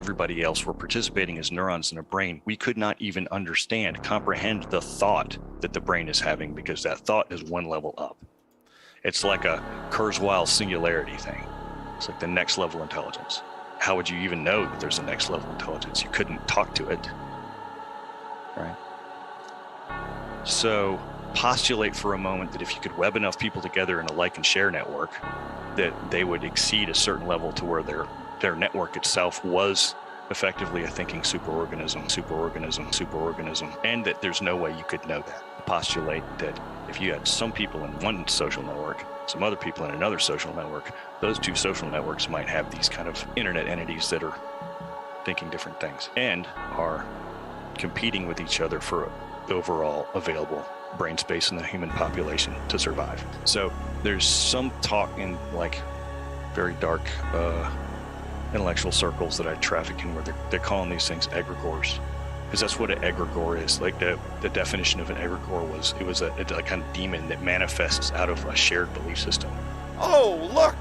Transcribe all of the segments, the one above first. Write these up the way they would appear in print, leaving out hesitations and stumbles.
everybody else were participating as neurons in a brain, we could not even comprehend the thought that the brain is having, because that thought is one level up. It's like a Kurzweil singularity thing. It's like the next level intelligence. How would you even know that there's a next level intelligence? You couldn't talk to it, right? So postulate for a moment that if you could web enough people together in a like and share network, that they would exceed a certain level to where their network itself was effectively a thinking superorganism, and that there's no way you could know that. Postulate that if you had some people in one social network, some other people in another social network, those two social networks might have these kind of internet entities that are thinking different things and are competing with each other for the overall available brain space in the human population to survive. So there's some talk in like very dark intellectual circles that I traffic in where they're calling these things egregores, because that's what an egregore is. Like the definition of an egregore was, it was a kind of demon that manifests out of a shared belief system. Oh, look,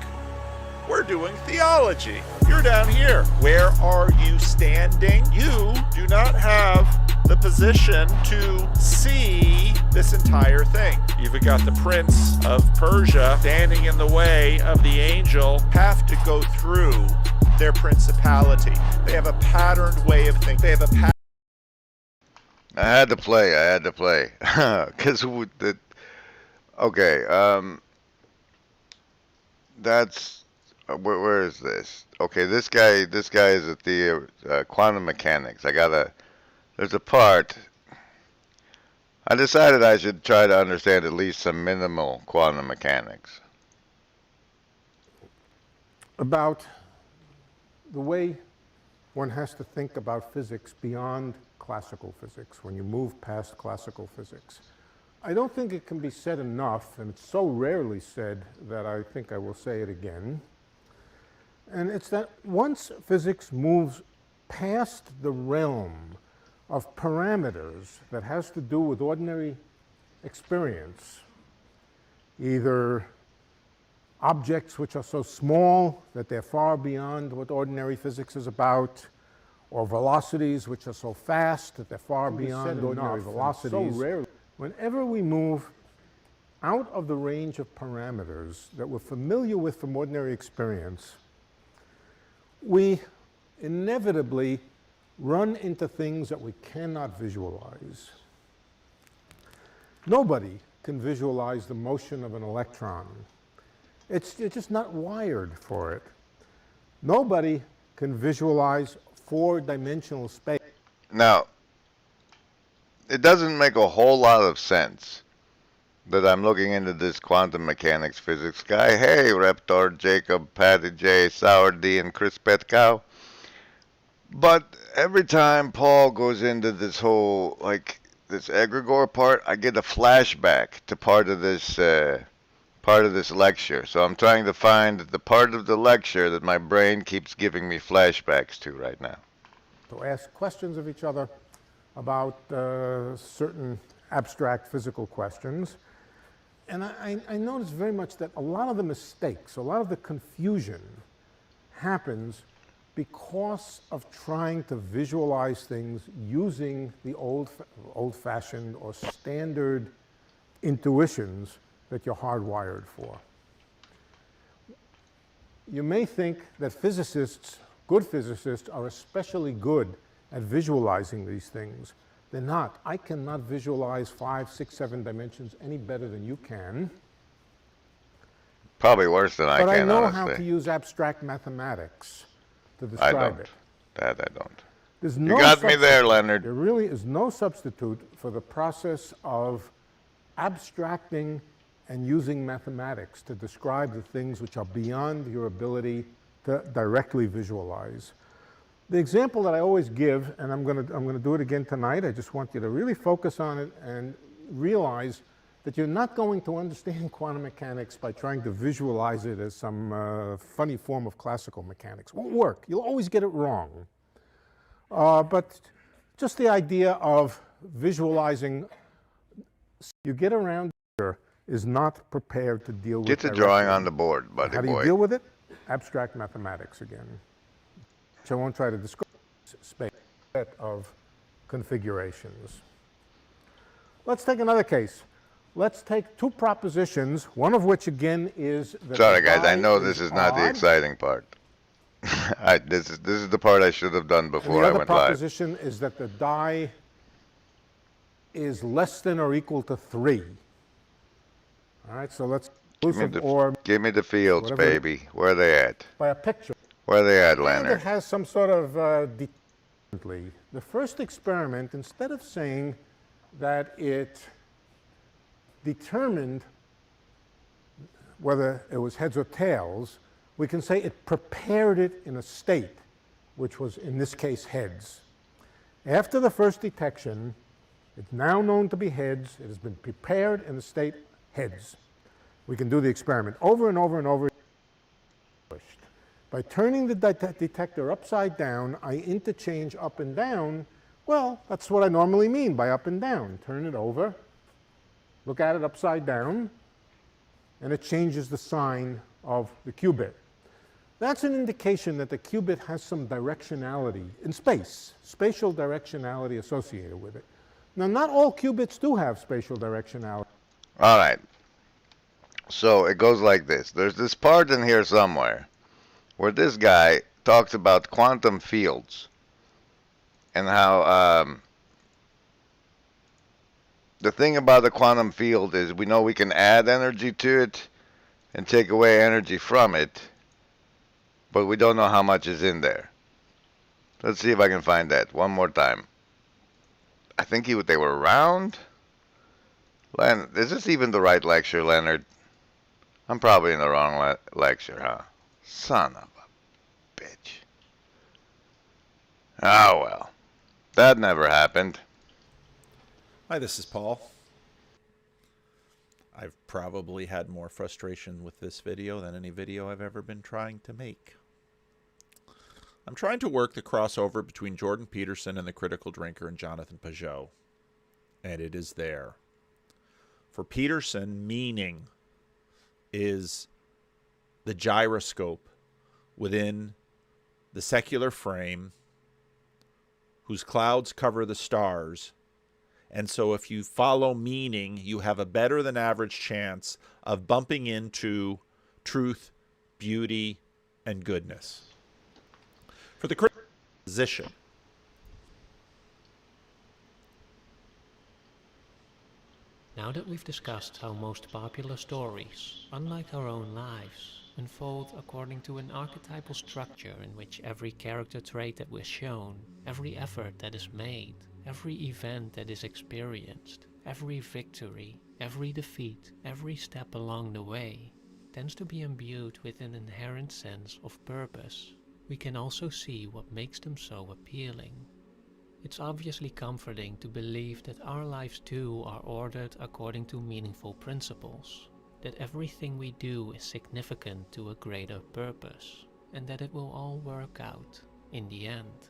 we're doing theology. You're down here. Where are you standing? You do not have the position to see this entire thing. You've got the prince of Persia standing in the way of the angel. Have to go through their principality. They have a patterned way of thinking. They have a pattern. I had to play, because that's, where is this? Okay, this guy is at the quantum mechanics. There's a part, I decided I should try to understand at least some minimal quantum mechanics. About the way one has to think about physics beyond classical physics, when you move past classical physics. I don't think it can be said enough, and it's so rarely said that I think I will say it again. And it's that once physics moves past the realm of parameters that has to do with ordinary experience, either objects which are so small that they're far beyond what ordinary physics is about, or velocities which are so fast that they're far beyond ordinary velocities. So rarely. Whenever we move out of the range of parameters that we're familiar with from ordinary experience, we inevitably run into things that we cannot visualize. Nobody can visualize the motion of an electron. It's just not wired for it. Nobody can visualize four-dimensional space. Now, it doesn't make a whole lot of sense that I'm looking into this quantum mechanics physics guy. Hey, Reptor, Jacob, Patty J, Sour D, and Chris Petkow. But every time Paul goes into this whole, like, this egregore part, I get a flashback to part of this lecture. So I'm trying to find the part of the lecture that my brain keeps giving me flashbacks to right now. To ask questions of each other about certain abstract physical questions. And I notice very much that a lot of the mistakes, a lot of the confusion happens because of trying to visualize things using the old-fashioned or standard intuitions that you're hardwired for. You may think that physicists, good physicists, are especially good at visualizing these things. They're not. I cannot visualize 5, 6, 7 dimensions any better than you can. Probably worse than I can, honestly. But I know how to use abstract mathematics to describe it. That I don't. There's You got me there, Leonard. There really is no substitute for the process of abstracting and using mathematics to describe the things which are beyond your ability to directly visualize. The example that I always give, and I'm going to do it again tonight, I just want you to really focus on it and realize that you're not going to understand quantum mechanics by trying to visualize it as some funny form of classical mechanics. It won't work. You'll always get it wrong. But just the idea of visualizing, you get around here, is not prepared to deal with. Get the drawing on the board, buddy boy. How do you deal with it? Abstract mathematics again. Which I won't try to describe. set of configurations. Let's take another case. Let's take two propositions, one of which again is that Sorry, the guys. I die know this is not the odd. exciting part. This is the part I should have done And before the I other went live. proposition is that the die is less than or equal to 3. All right, so let's Give me the fields, whatever- baby. Where are they at? by a picture. Where are they at, And it Leonard? has some sort of the first experiment, instead of saying that it determined whether it was heads or tails, we can say it prepared it in a state, which was in this case heads. After the first detection, it's now known to be heads. It has been prepared in the state heads. We can do the experiment over and over and over. By turning the detector upside down, I interchange up and down. Well, that's what I normally mean by up and down. Turn it over, look at it upside down, and it changes the sign of the qubit. That's an indication that the qubit has some directionality in space, spatial directionality associated with it. Now, not all qubits do have spatial directionality. All right. So it goes like this. There's this part in here somewhere where this guy talks about quantum fields and how the thing about the quantum field is we know we can add energy to it and take away energy from it, but we don't know how much is in there. Let's see if I can find that one more time. I think they were round. Is this even the right lecture, Leonard? I'm probably in the wrong lecture, huh? Son of a bitch. Oh well. That never happened. Hi, this is Paul. I've probably had more frustration with this video than any video I've ever been trying to make. I'm trying to work the crossover between Jordan Peterson and the Critical Drinker and Jonathan Peugeot. And it is there. For Peterson, meaning is the gyroscope within the secular frame whose clouds cover the stars. And so if you follow meaning, you have a better than average chance of bumping into truth, beauty, and goodness. For the critical position, now that we've discussed how most popular stories, unlike our own lives, unfold according to an archetypal structure in which every character trait that was shown, every effort that is made, every event that is experienced, every victory, every defeat, every step along the way, tends to be imbued with an inherent sense of purpose, we can also see what makes them so appealing. It's obviously comforting to believe that our lives too are ordered according to meaningful principles, that everything we do is significant to a greater purpose, and that it will all work out in the end.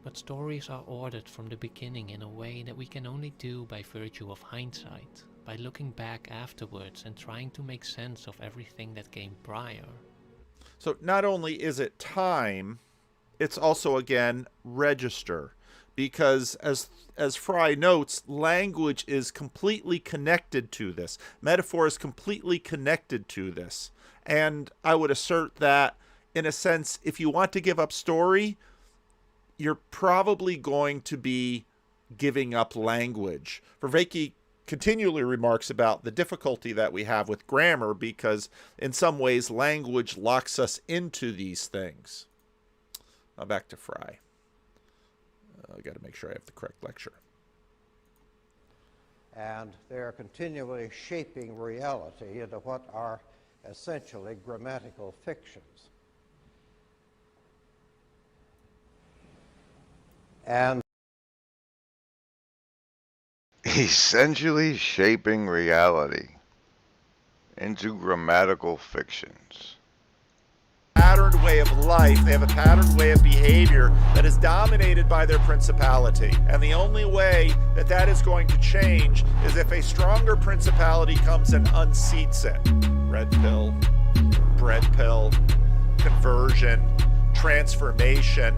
But stories are ordered from the beginning in a way that we can only do by virtue of hindsight, by looking back afterwards and trying to make sense of everything that came prior. so not only is it time, it's also, again, register. Because as Fry notes, language is completely connected to this. Metaphor is completely connected to this. And I would assert that, in a sense, if you want to give up story, you're probably going to be giving up language. Vervaeke continually remarks about the difficulty that we have with grammar because in some ways language locks us into these things. Now back to Fry. I got to make sure I have the correct lecture. And they're continually shaping reality into what are essentially grammatical fictions. And Essentially shaping reality into grammatical fictions. Patterned way of life, they have a patterned way of behavior that is dominated by their principality. And the only way that that is going to change is if a stronger principality comes and unseats it. Red pill, bread pill, conversion, transformation.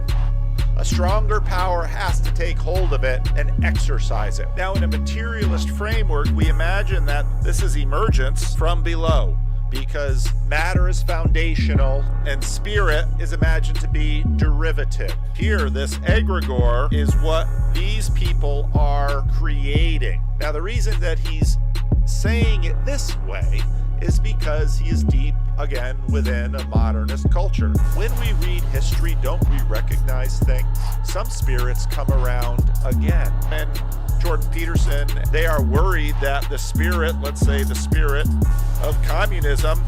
A stronger power has to take hold of it and exercise it. Now, in a materialist framework, we imagine that this is emergence from below, because matter is foundational and spirit is imagined to be derivative. Here, this egregore is what these people are creating. Now, the reason that he's saying it this way is because he is deep, again, within a modernist culture. When we read history, don't we recognize things? Some spirits come around again. And Jordan Peterson, they are worried that the spirit, let's say the spirit of communism,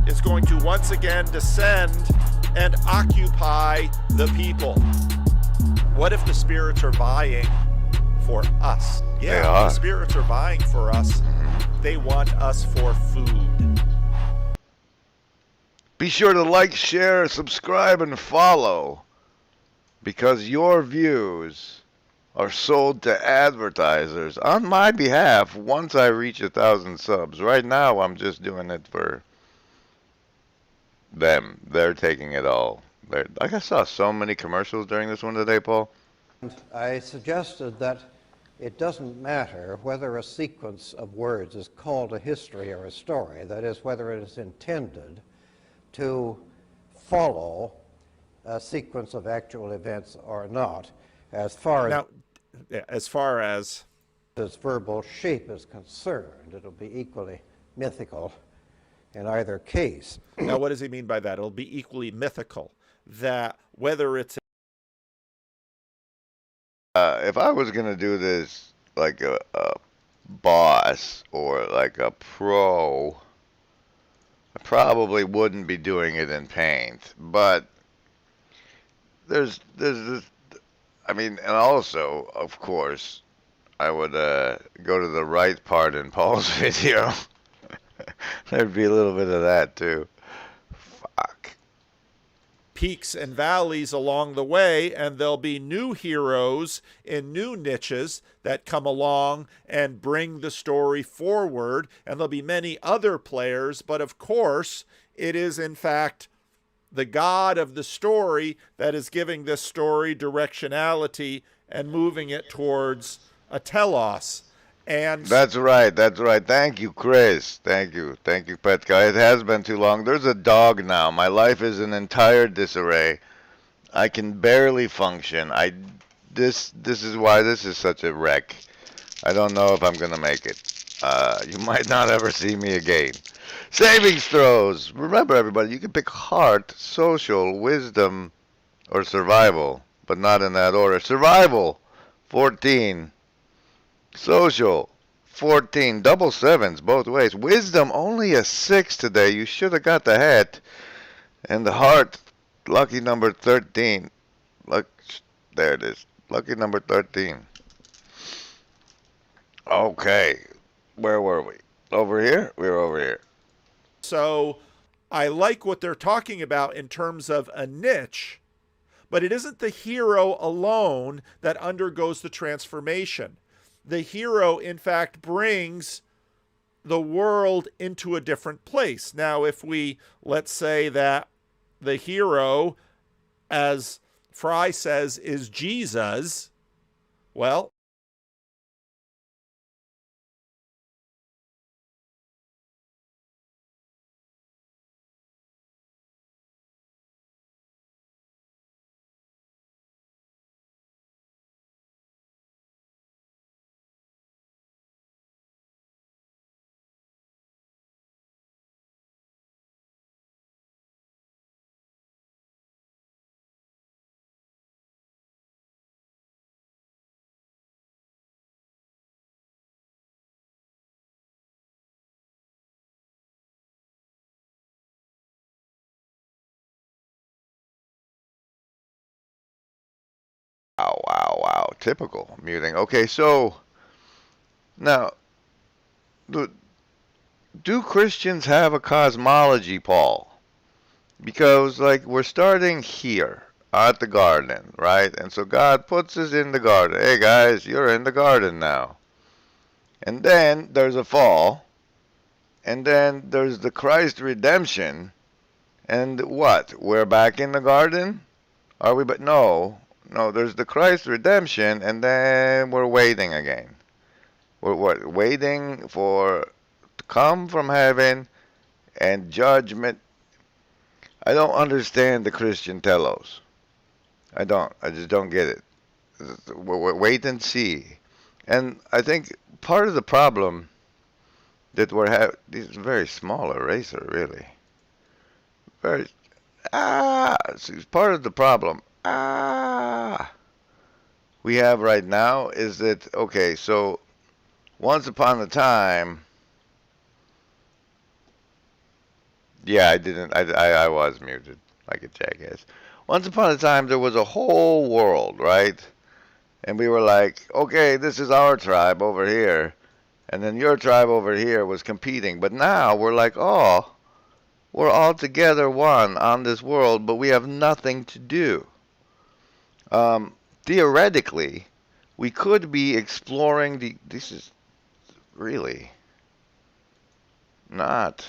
is going to once again descend and occupy the people. What if the spirits are vying for us? Yeah, the spirits are vying for us. They want us for food. Be sure to like, share, subscribe, and follow, because your views are sold to advertisers on my behalf once I reach 1,000 subs. Right now, I'm just doing it for them. They're taking it all. Like, I saw so many commercials during this one today, Paul. I suggested that it doesn't matter whether a sequence of words is called a history or a story, that is, whether it is intended to follow a sequence of actual events or not, as far as verbal shape is concerned. It'll be equally mythical in either case. Now, what does he mean by that? It'll be equally mythical, that whether it's if I was going to do this like a boss or like a pro, I probably wouldn't be doing it in Paint. But there's this, I mean, and also, of course, I would go to the right part in Paul's video. There'd be a little bit of that too. Fuck. peaks and valleys along the way, and there'll be new heroes in new niches that come along and bring the story forward, and there'll be many other players, but of course it is in fact the God of the story that is giving this story directionality and moving it towards a telos. And That's right. That's right. Thank you, Chris. Thank you, Petka. It has been too long. There's a dog now. My life is in entire disarray. I can barely function. This is why this is such a wreck. I don't know if I'm gonna make it. You might not ever see me again. Savings throws. Remember, everybody, you can pick heart, social, wisdom, or survival, but not in that order. Survival, 14. Social, 14. Double sevens both ways. Wisdom, only a 6 today. You should have got the hat. And the heart, lucky number 13. Look, there it is. Lucky number 13. Okay. Where were we? Over here? We were over here. so I like what they're talking about in terms of a niche, but it isn't the hero alone that undergoes the transformation. The hero, in fact, brings the world into a different place. Now, if we, let's say that the hero, as Fry says, is Jesus, well, Wow, wow, wow. Typical muting. Okay, so now, do Christians have a cosmology, Paul? Because, like, we're starting here at the garden, right? And so God puts us in the garden. Hey, guys, you're in the garden now. And then there's a fall. And then there's the Christ redemption. And what? We're back in the garden? Are we? But no, no. There's the Christ redemption, and then we're waiting again. We're what? Waiting for to come from heaven and judgment. I don't understand the Christian telos. I don't. I just don't get it. Wait and see. And I think part of the problem that we're having, this is a very small eraser, really. Very, it's part of the problem. We have right now is that, okay, so once upon a time, yeah, I was muted like a jackass. Once upon a time, there was a whole world, right? And we were like, okay, this is our tribe over here. And then your tribe over here was competing. But now we're like, oh, we're all together one on this world, but we have nothing to do. Theoretically, we could be exploring this is really not.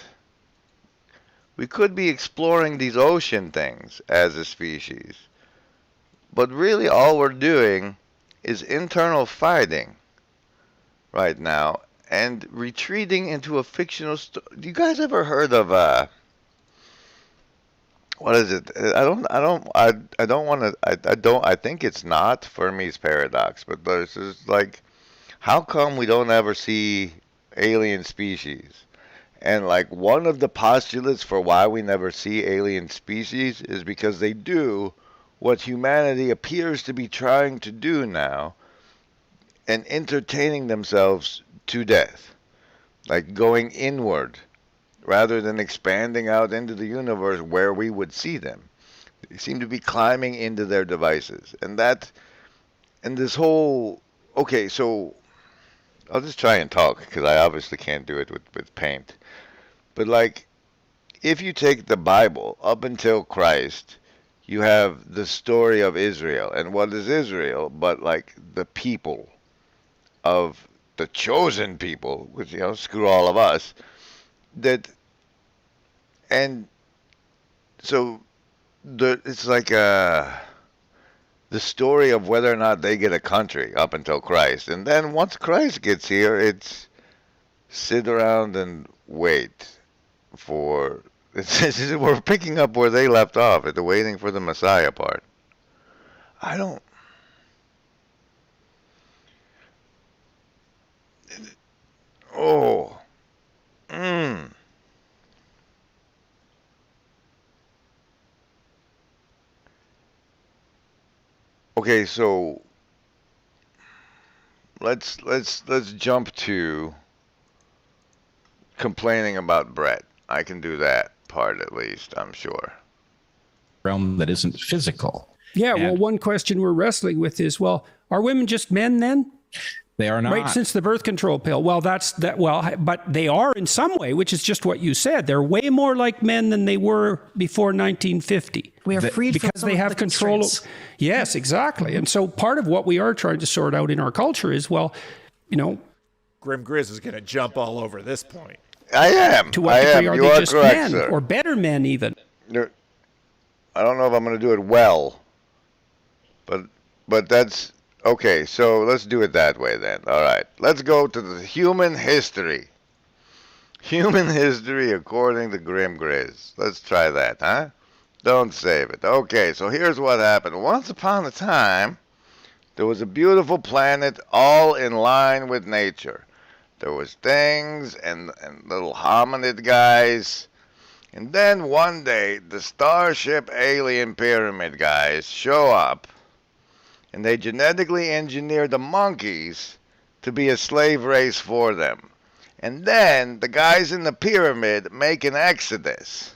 We could be exploring these ocean things as a species. But really all we're doing is internal fighting right now and retreating into a fictional story. Do you guys ever heard of what is it? I think it's not Fermi's paradox, but there's just like, how come we don't ever see alien species? And like one of the postulates for why we never see alien species is because they do what humanity appears to be trying to do now and entertaining themselves to death, like going inward rather than expanding out into the universe where we would see them. They seem to be climbing into their devices. And this whole, okay, so I'll just try and talk because I obviously can't do it with paint. But like, if you take the Bible up until Christ, you have the story of Israel. And what is Israel but like the people of the chosen people, which, you know, screw all of us, and so it's like the story of whether or not they get a country up until Christ. And then once Christ gets here, it's sit around and wait for, we're picking up where they left off at the waiting for the Messiah part. I don't, oh, Okay, so let's jump to complaining about Brett. I can do that part at least, I'm sure. Realm that isn't physical. Yeah, And well, one question we're wrestling with is, well, are women just men then? they are not. Right, since the birth control pill. Well, but they are in some way, which is just what you said. They're way more like men than they were before 1950. We are freed from because some they of have the control. constraints. Yes, exactly. And so part of what we are trying to sort out in our culture is, well, you know, Grim Grizz is going to jump all over this point. I am. to what I degree am. are You they are just correct, men sir. or better men even? I don't know if I'm going to do it well, but that's okay. So let's do it that way then. All right. Let's go to the human history. Human history according to Grim Grizz. Let's try that, huh? Don't save it. Okay, so here's what happened. Once upon a time, there was a beautiful planet all in line with nature. There was things and little hominid guys. And then one day, the Starship Alien Pyramid guys show up, and they genetically engineer the monkeys to be a slave race for them. And then the guys in the pyramid make an exodus.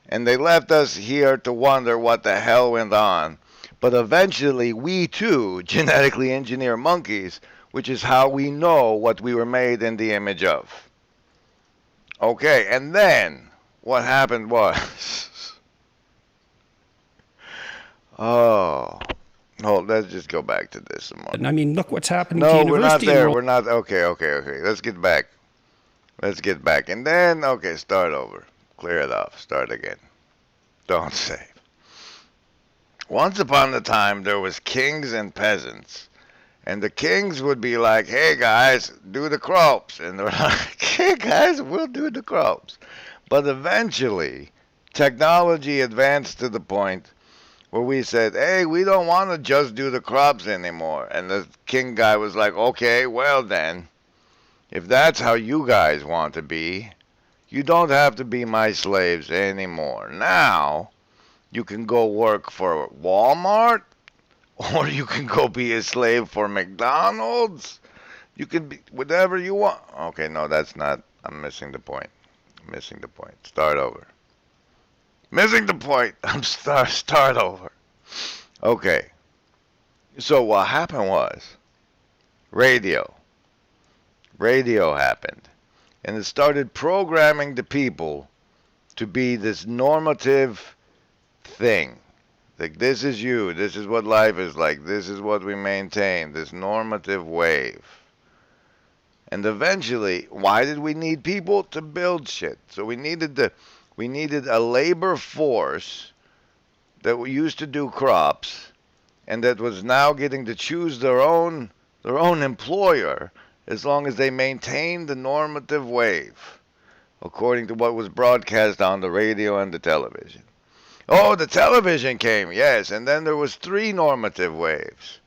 And they left us here to wonder what the hell went on. But eventually, we too genetically engineer monkeys, which is how we know what we were made in the image of. Okay, and then what happened was, let's just go back to this a moment. And I mean, look what's happening to No, we're not university there. enroll- We're not. Okay. Let's get back. And then, okay, start over. Clear it off. Start again. don't save. Once upon a time, there was kings and peasants. And the kings would be like, hey, guys, do the crops. And they're like, hey, guys, we'll do the crops. But eventually, technology advanced to the point where we said, hey, we don't want to just do the crops anymore. And the king guy was like, okay, well then, if that's how you guys want to be, you don't have to be my slaves anymore. Now, you can go work for Walmart, or you can go be a slave for McDonald's. You can be whatever you want. Okay, no, that's not. I'm missing the point. Missing the point. Start over. Missing the point. Start over. Okay. So what happened was radio. Radio happened. And it started programming the people to be this normative thing. Like, this is you. This is what life is like. This is what we maintain. This normative wave. And eventually, why did we need people? To build shit. So we needed a labor force that used to do crops and that was now getting to choose their own employer as long as they maintained the normative wave according to what was broadcast on the radio and the television. Oh, the television came, yes, and then there was 3 normative waves.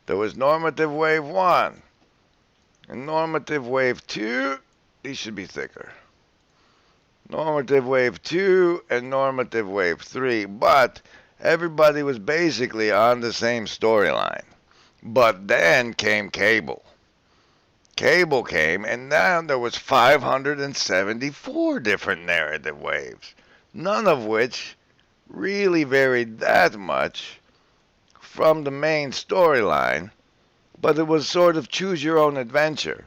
There was normative wave 1 and normative wave 2. These should be thicker. Normative wave 2 and normative wave 3, but everybody was basically on the same storyline. But then came cable. Cable came, and now there was 574 different narrative waves, none of which really varied that much from the main storyline, but it was sort of choose your own adventure.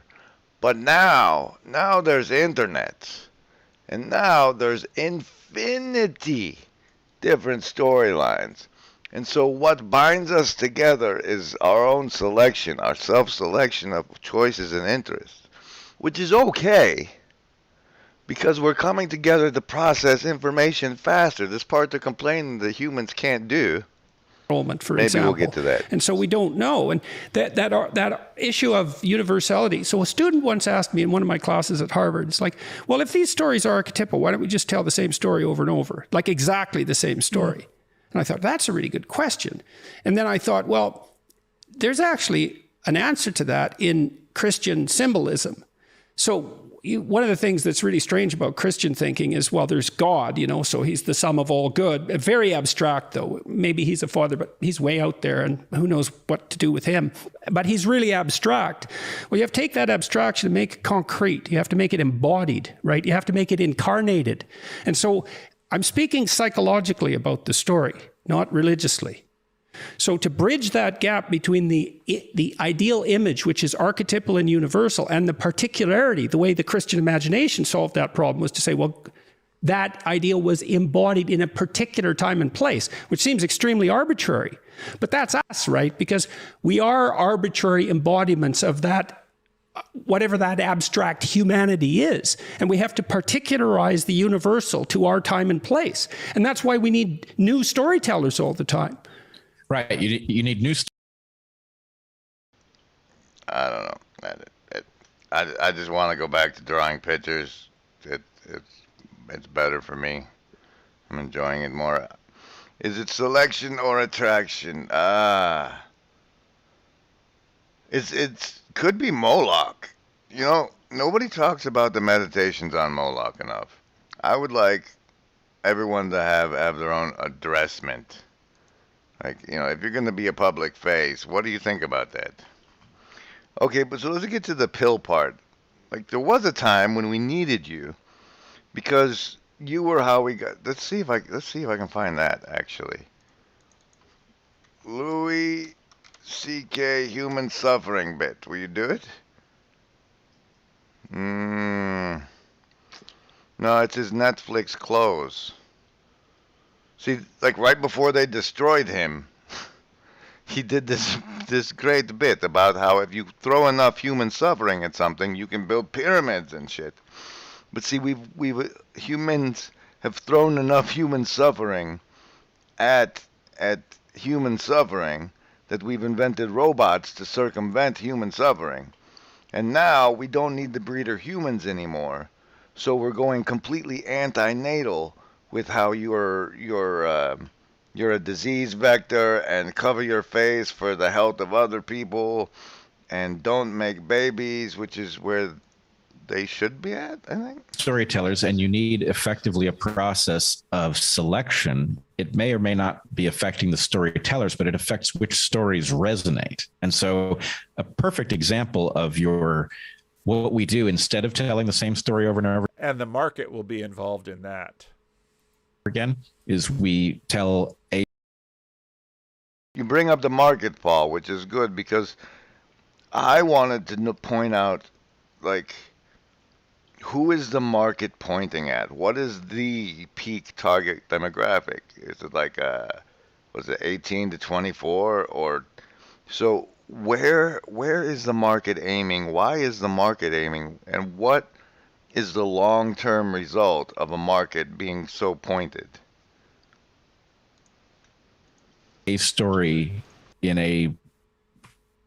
But now there's internets, and now there's infinity different storylines. And so what binds us together is our own selection, our self-selection of choices and interests, which is okay because we're coming together to process information faster. This part they're complaining that humans can't do. For Maybe example. we'll get to that. And so we don't know. And that issue of universality. So a student once asked me in one of my classes at Harvard, it's like, well, if these stories are archetypal, why don't we just tell the same story over and over? Like exactly the same story. And I thought, that's a really good question. And then I thought, well, there's actually an answer to that in Christian symbolism. So one of the things that's really strange about Christian thinking is, well, there's God, so he's the sum of all good. Very abstract, though. Maybe he's a father, but he's way out there, and who knows what to do with him. But he's really abstract. Well, you have to take that abstraction and make it concrete. You have to make it embodied, right? You have to make it incarnated. And so I'm speaking psychologically about the story, not religiously. So to bridge that gap between the ideal image, which is archetypal and universal, and the particularity, the way the Christian imagination solved that problem was to say, well, that ideal was embodied in a particular time and place, which seems extremely arbitrary. But that's us, right? Because we are arbitrary embodiments of that, whatever that abstract humanity is. And we have to particularize the universal to our time and place. And that's why we need new storytellers all the time. Right. You need new. I don't know. I just want to go back to drawing pictures. It's better for me. I'm enjoying it more. Is it selection or attraction? It's could be Moloch. Nobody talks about the meditations on Moloch enough. I would like everyone to have their own addressment. Like, if you're going to be a public face, what do you think about that? Okay, but so let's get to the pill part. Like, there was a time when we needed you because you were how we got. Let's see if I can find that actually. Louis C.K. human suffering bit. Will you do it? No, it's his Netflix close. See, like right before they destroyed him, he did this great bit about how if you throw enough human suffering at something, you can build pyramids and shit. But see, we've humans have thrown enough human suffering at human suffering that we've invented robots to circumvent human suffering. And now we don't need to breeder humans anymore. So we're going completely antinatal with how you're a disease vector and cover your face for the health of other people and don't make babies, which is where they should be at, I think. Storytellers, and you need effectively a process of selection. It may or may not be affecting the storytellers, but it affects which stories resonate. And so a perfect example of what we do instead of telling the same story over and over And the market will be involved in that. again is we tell a You bring up the market, Paul, which is good because I wanted to point out, like, who is the market pointing at? What is the peak target demographic? Is it like was it 18 to 24 or so? Where is the market aiming? Why is the market aiming? And what is the long-term result of a market being so pointed? story in a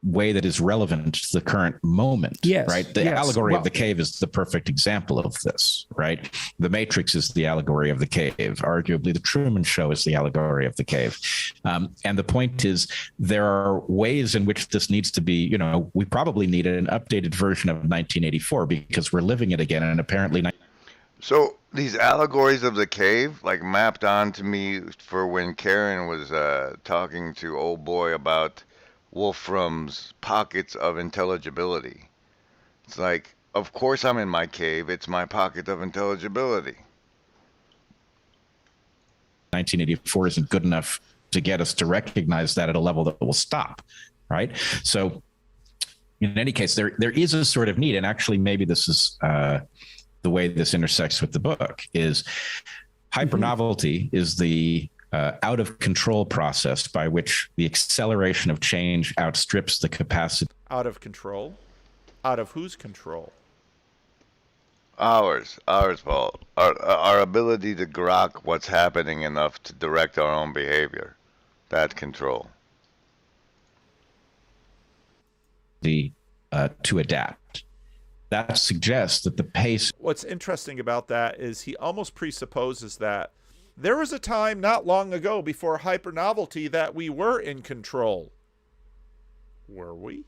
way that is relevant to the current moment. Yes, right. The yes. allegory Well, of the cave is the perfect example of this, right? The Matrix is the allegory of the cave. Arguably, the Truman Show is the allegory of the cave. And the point is, there are ways in which this needs to be, we probably need an updated version of 1984 because we're living it again. And apparently, So these allegories of the cave, like, mapped onto me for when Karen was talking to old boy about Wolfram's pockets of intelligibility. It's like, of course I'm in my cave. It's my pocket of intelligibility. 1984 isn't good enough to get us to recognize that at a level that will stop, right? So in any case, there is a sort of need, and actually maybe this is the way this intersects with the book, is hypernovelty is the out of control process by which the acceleration of change outstrips the capacity. Out of control? Out of whose control? Ours, Paul. Our ability to grok what's happening enough to direct our own behavior. That control. To adapt. That suggests that the pace. What's interesting about that is he almost presupposes that there was a time not long ago before hypernovelty that we were in control. Were we?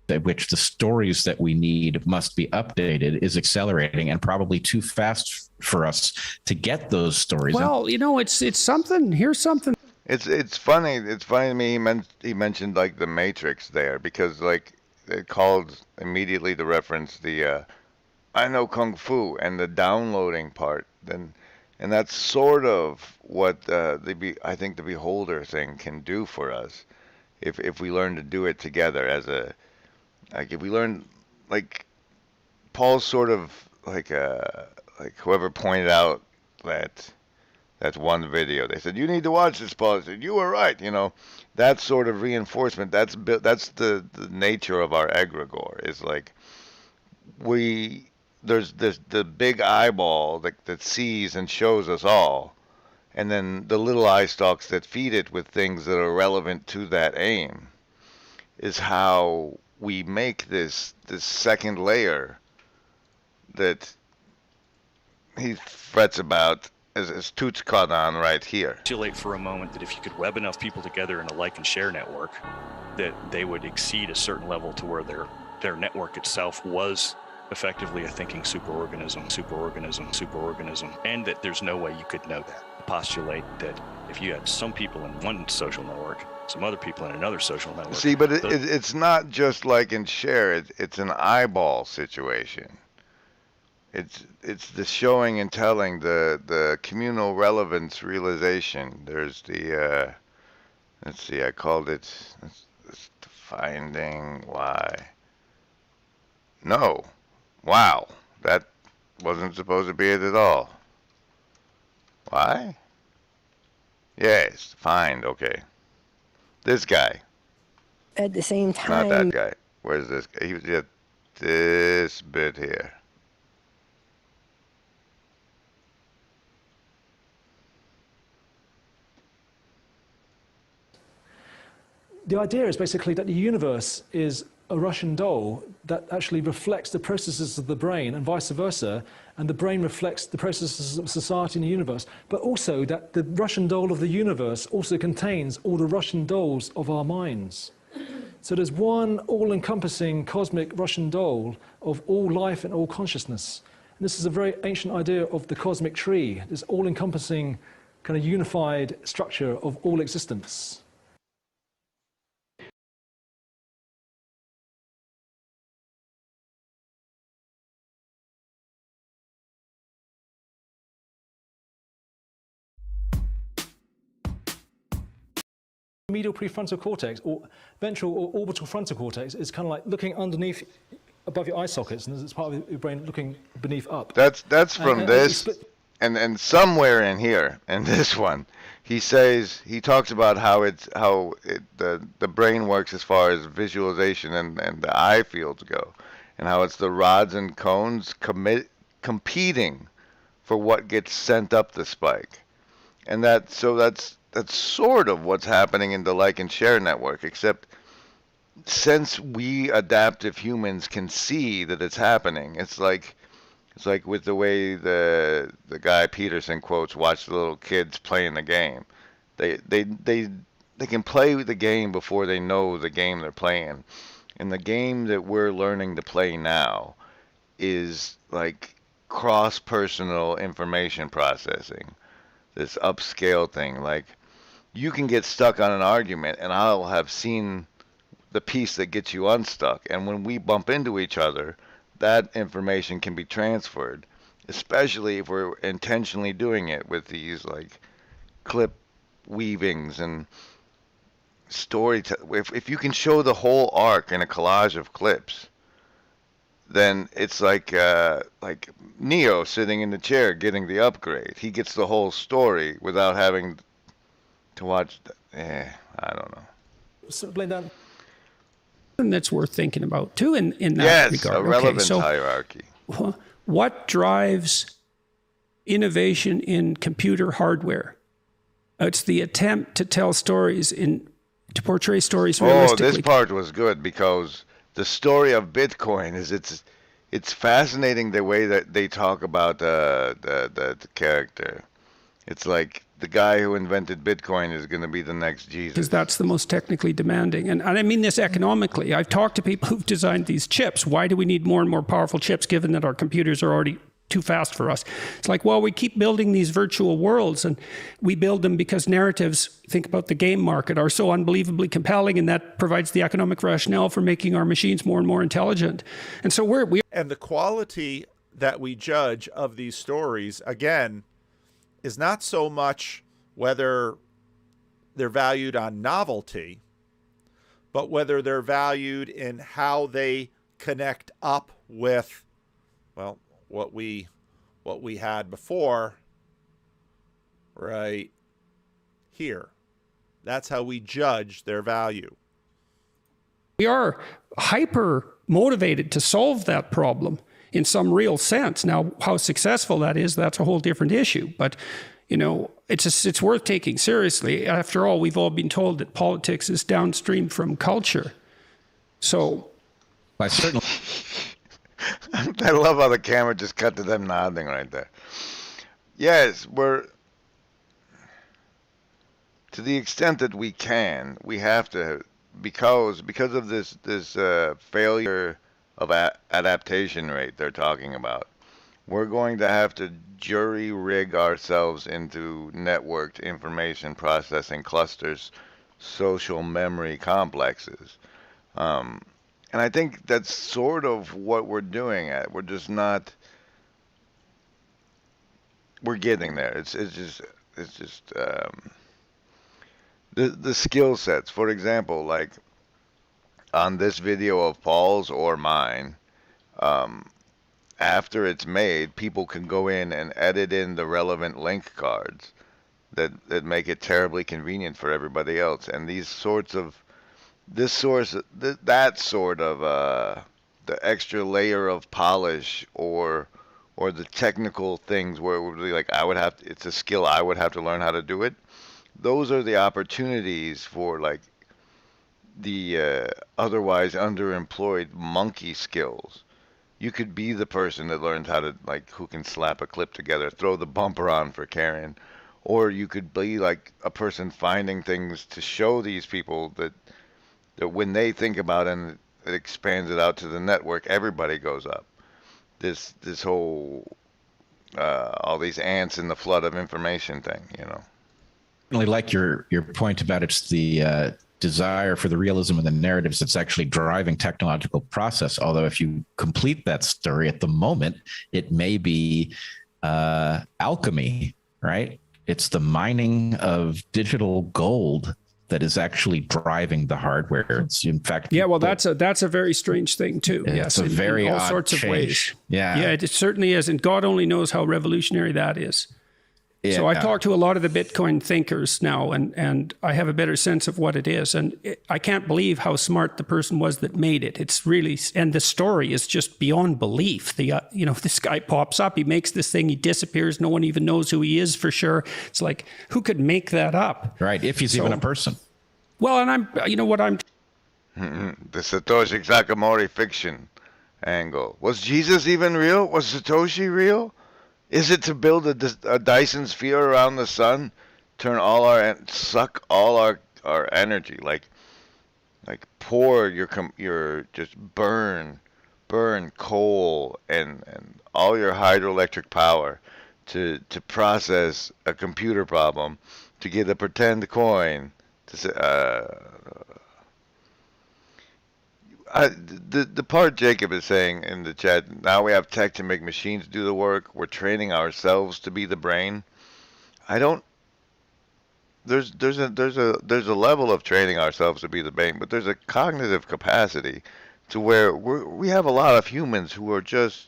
At which the stories that we need must be updated is accelerating and probably too fast for us to get those stories. Well, it's something. Here's something. It's funny. It's funny to me. He mentioned like the Matrix there because like it called immediately to reference the I know Kung Fu and the downloading part. And that's sort of what I think the Beholder thing can do for us if we learn to do it together as a. Like if we learn, like Paul's sort of like whoever pointed out that one video, they said you need to watch this, Paul. I said you were right. That sort of reinforcement. That's the nature of our egregore. Is like there's the big eyeball that sees and shows us all, and then the little eye stalks that feed it with things that are relevant to that aim. Is how we make this second layer that he frets about as Toots caught on right here. Postulate for a moment that if you could web enough people together in a like and share network, that they would exceed a certain level to where their network itself was effectively a thinking superorganism, and that there's no way you could know that. Postulate that if you had some people in one social network, some other people in another social network. See, but it's not just like and share. It's an eyeball situation. It's the showing and telling, the communal relevance realization. There's the let's see, I called it finding why. No, wow, that wasn't supposed to be it at all. Why? Yes, find. Okay. This guy. At the same time. Not that guy. Where's this guy? He was at this bit here. the idea is basically that the universe is a Russian doll that actually reflects the processes of the brain and vice versa, and the brain reflects the processes of society in the universe, but also that the Russian doll of the universe also contains all the Russian dolls of our minds. So there's one all-encompassing cosmic Russian doll of all life and all consciousness. And this is a very ancient idea of the cosmic tree, this all-encompassing kind of unified structure of all existence. Medial prefrontal cortex or ventral or orbital frontal cortex is kind of like looking underneath above your eye sockets, and it's part of your brain looking beneath up. That's from this, and somewhere in here, in this one, he talks about how the brain works as far as visualization and the eye fields go, and how it's the rods and cones competing for what gets sent up the spike, and that's sort of what's happening in the like and share network, except since we adaptive humans can see that it's happening, it's like with the way the guy Peterson quotes, watch the little kids playing the game. They can play the game before they know the game they're playing. And the game that we're learning to play now is like cross-personal information processing. This upscale thing, like you can get stuck on an argument and I'll have seen the piece that gets you unstuck, and when we bump into each other, that information can be transferred, especially if we're intentionally doing it with these like clip weavings and story. If you can show the whole arc in a collage of clips, then it's like Neo sitting in the chair getting the upgrade. He gets the whole story without having to watch. I don't know. So blame that. And that's worth thinking about too in that yes, regard. A relevant hierarchy. What drives innovation in computer hardware? It's the attempt to tell stories to portray stories realistically. Oh, this part was good because the story of Bitcoin is it's fascinating the way that they talk about the character. It's like the guy who invented Bitcoin is going to be the next Jesus. Because that's the most technically demanding. And I mean this economically. I've talked to people who've designed these chips. Why do we need more and more powerful chips given that our computers are already too fast for us? It's like, well, we keep building these virtual worlds, and we build them because narratives, think about the game market, are so unbelievably compelling, and that provides the economic rationale for making our machines more and more intelligent. And so and the quality that we judge of these stories, again, is not so much whether they're valued on novelty, but whether they're valued in how they connect up with, well, what we had before, right here. That's how we judge their value. We are hyper motivated to solve that problem in some real sense. Now, how successful that is, that's a whole different issue. But, you know, it's worth taking seriously. After all, we've all been told that politics is downstream from culture. So, I certainly. I love how the camera just cut to them nodding right there. Yes, we're to the extent that we can, we have to, because of this failure of adaptation rate they're talking about. We're going to have to jury rig ourselves into networked information processing clusters, social memory complexes. And I think that's sort of what we're doing at. We're just not. We're getting there. It's just the skill sets. For example, like on this video of Paul's or mine, after it's made, people can go in and edit in the relevant link cards that make it terribly convenient for everybody else. And these sorts of that sort of the extra layer of polish or the technical things where it would be like it's a skill I would have to learn how to do it. Those are the opportunities for like otherwise underemployed monkey skills. You could be the person that learns how to, like, who can slap a clip together, throw the bumper on for Karen, or you could be like a person finding things to show these people that when they think about it and it expands it out to the network, everybody goes up. This whole all these ants in the flood of information thing, you know. I really like your point about it's the desire for the realism of the narratives that's actually driving technological process. Although if you complete that story at the moment, it may be alchemy, right? It's the mining of digital gold that is actually driving the hardware. It's in fact, yeah. Well, that's a very strange thing too. Yes, it's a very in all odd sorts change. Of ways. Yeah, it certainly is, and God only knows how revolutionary that is. Yeah. So I talk to a lot of the Bitcoin thinkers now, and I have a better sense of what it is. And I can't believe how smart the person was that made it. It's really, and the story is just beyond belief. This guy pops up, he makes this thing, he disappears, no one even knows who he is for sure. It's like, who could make that up? Right, if he's even a person. Well, and I'm. The Satoshi Sakamori fiction angle. Was Jesus even real? Was Satoshi real? Is it to build a Dyson sphere around the sun, suck all our energy, like pour your just burn coal and all your hydroelectric power to process a computer problem, to get a pretend coin, the part Jacob is saying in the chat, now we have tech to make machines do the work. We're training ourselves to be the brain. There's a level of training ourselves to be the brain, but there's a cognitive capacity to where we have a lot of humans who are just,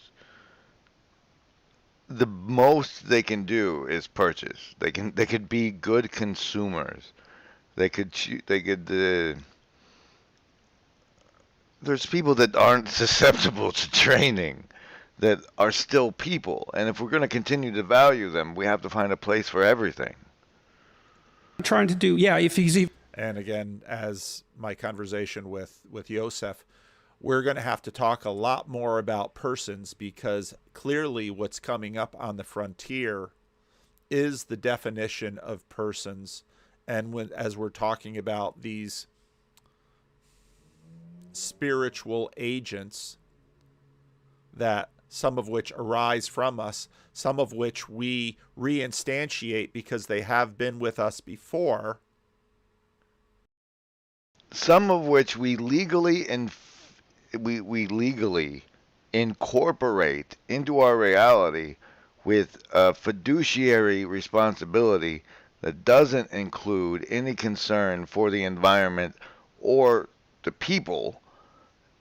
the most they can do is purchase. They could be good consumers. There's people that aren't susceptible to training that are still people. And if we're going to continue to value them, we have to find a place for everything. I'm trying to do, if he's even. And again, as my conversation with Yosef, we're going to have to talk a lot more about persons, because clearly what's coming up on the frontier is the definition of persons. And as we're talking about these spiritual agents, that some of which arise from us, some of which we reinstantiate because they have been with us before, some of which we legally incorporate into our reality with a fiduciary responsibility that doesn't include any concern for the environment or the people,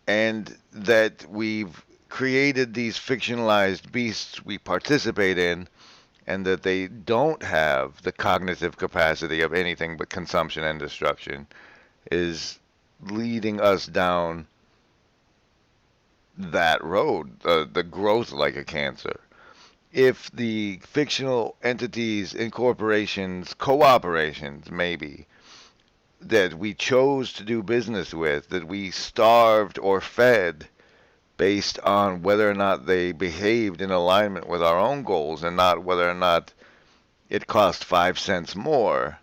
and that we've created these fictionalized beasts we participate in, and that they don't have the cognitive capacity of anything but consumption and destruction, is leading us down that road, the growth like a cancer. If the fictional entities, incorporations, cooperations, maybe, that we chose to do business with, that we starved or fed based on whether or not they behaved in alignment with our own goals and not whether or not it cost 5 cents more,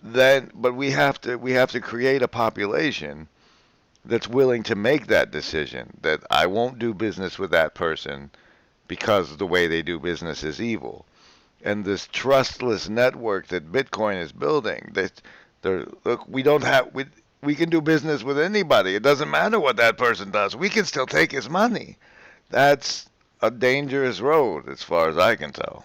but we have to create a population that's willing to make that decision, that I won't do business with that person because the way they do business is evil. And this trustless network that Bitcoin is building, we can do business with anybody. It doesn't matter what that person does. We can still take his money. That's a dangerous road as far as I can tell.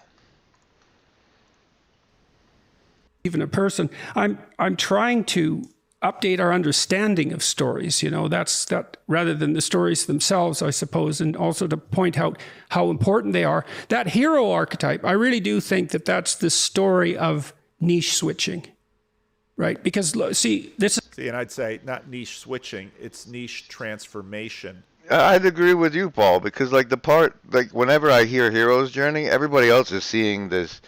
Even a person, I'm trying to update our understanding of stories, that rather than the stories themselves, I suppose, and also to point out how important they are. That hero archetype, I really do think that that's the story of niche switching, right? Because and I'd say not niche switching, it's niche transformation. I'd agree with you, Paul, because whenever I hear hero's journey, everybody else is seeing this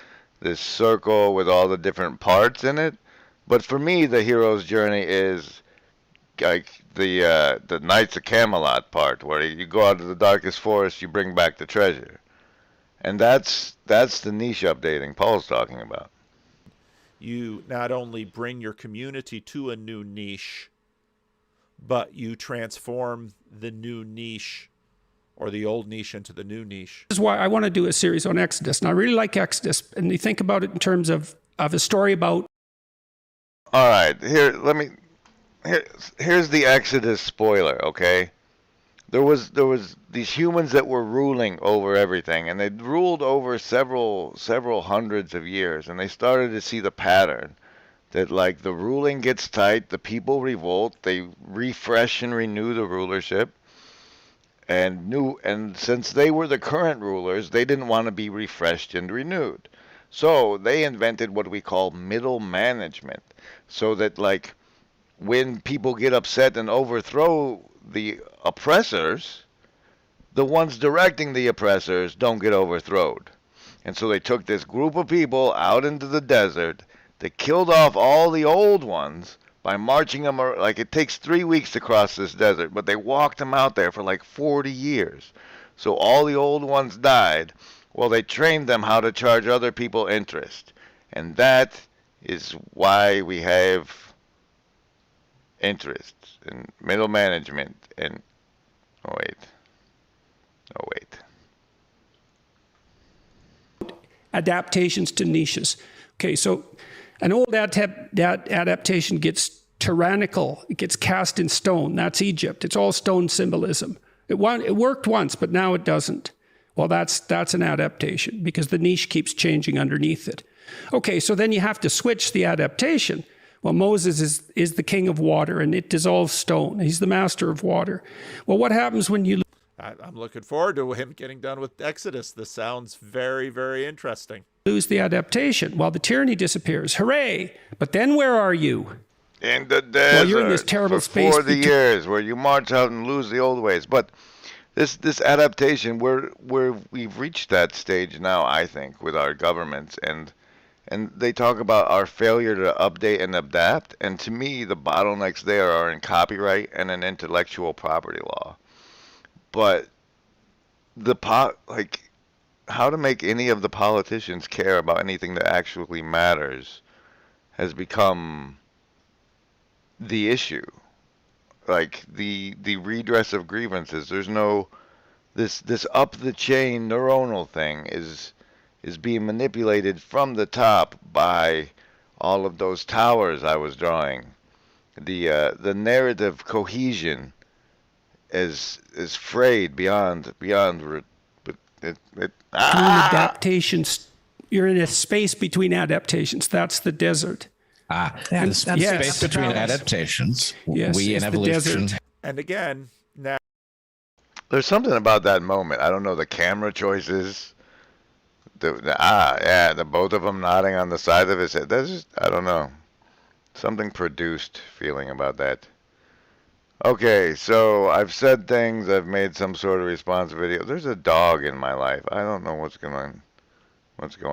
circle with all the different parts in it. But for me, the hero's journey is the Knights of Camelot part, where you go out to the darkest forest, you bring back the treasure, and that's the niche updating Paul's talking about. You not only bring your community to a new niche, but you transform the new niche or the old niche into the new niche. This is why I want to do a series on Exodus. And I really like Exodus. And you think about it in terms of a story about... All right, here's the Exodus spoiler, okay? There was these humans that were ruling over everything, and they'd ruled over several hundreds of years, and they started to see the pattern that, like, the ruling gets tight, the people revolt, they refresh and renew the rulership, and since they were the current rulers, they didn't want to be refreshed and renewed. So they invented what we call middle management, so that, like, when people get upset and overthrow the oppressors, the ones directing the oppressors don't get overthrown. And so they took this group of people out into the desert. They killed off all the old ones by marching them, like, it takes 3 weeks to cross this desert, but they walked them out there for like 40 years. So all the old ones died. Well, they trained them how to charge other people interest. And that is why we have interest and middle management and oh wait. adaptations to niches. Okay, so an old adaptation gets tyrannical. It gets cast in stone. That's Egypt. It's all stone symbolism. It worked once, but now it doesn't. Well, that's an adaptation because the niche keeps changing underneath it. Okay, so then you have to switch the adaptation. Well, Moses is the king of water, and it dissolves stone. He's the master of water. Well, what happens when you... I'm looking forward to him getting done with Exodus. This sounds very, very interesting. Lose the adaptation. Well, the tyranny disappears. Hooray! But then where are you? In the desert. Well, you're in this terrible for space 40 years where you march out and lose the old ways. But this adaptation, we've reached that stage now, I think, with our governments, and they talk about our failure to update and adapt. And to me, the bottlenecks there are in copyright and in intellectual property law. But how to make any of the politicians care about anything that actually matters has become the issue. Like the redress of grievances. There's no this up the chain neuronal thing is being manipulated from the top by all of those towers I was drawing. The narrative cohesion is frayed beyond but adaptations. You're in a space between adaptations. That's the desert. The space between adaptations. Yes, we in evolution. And again, now there's something about that moment. I don't know, the camera choices. The both of them nodding on the side of his head. That's just, I don't know, something produced feeling about that. Okay, so I've said things. I've made some sort of response video. There's a dog in my life. I don't know what's going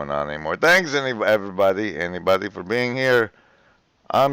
on anymore. Thanks anybody for being here. I'm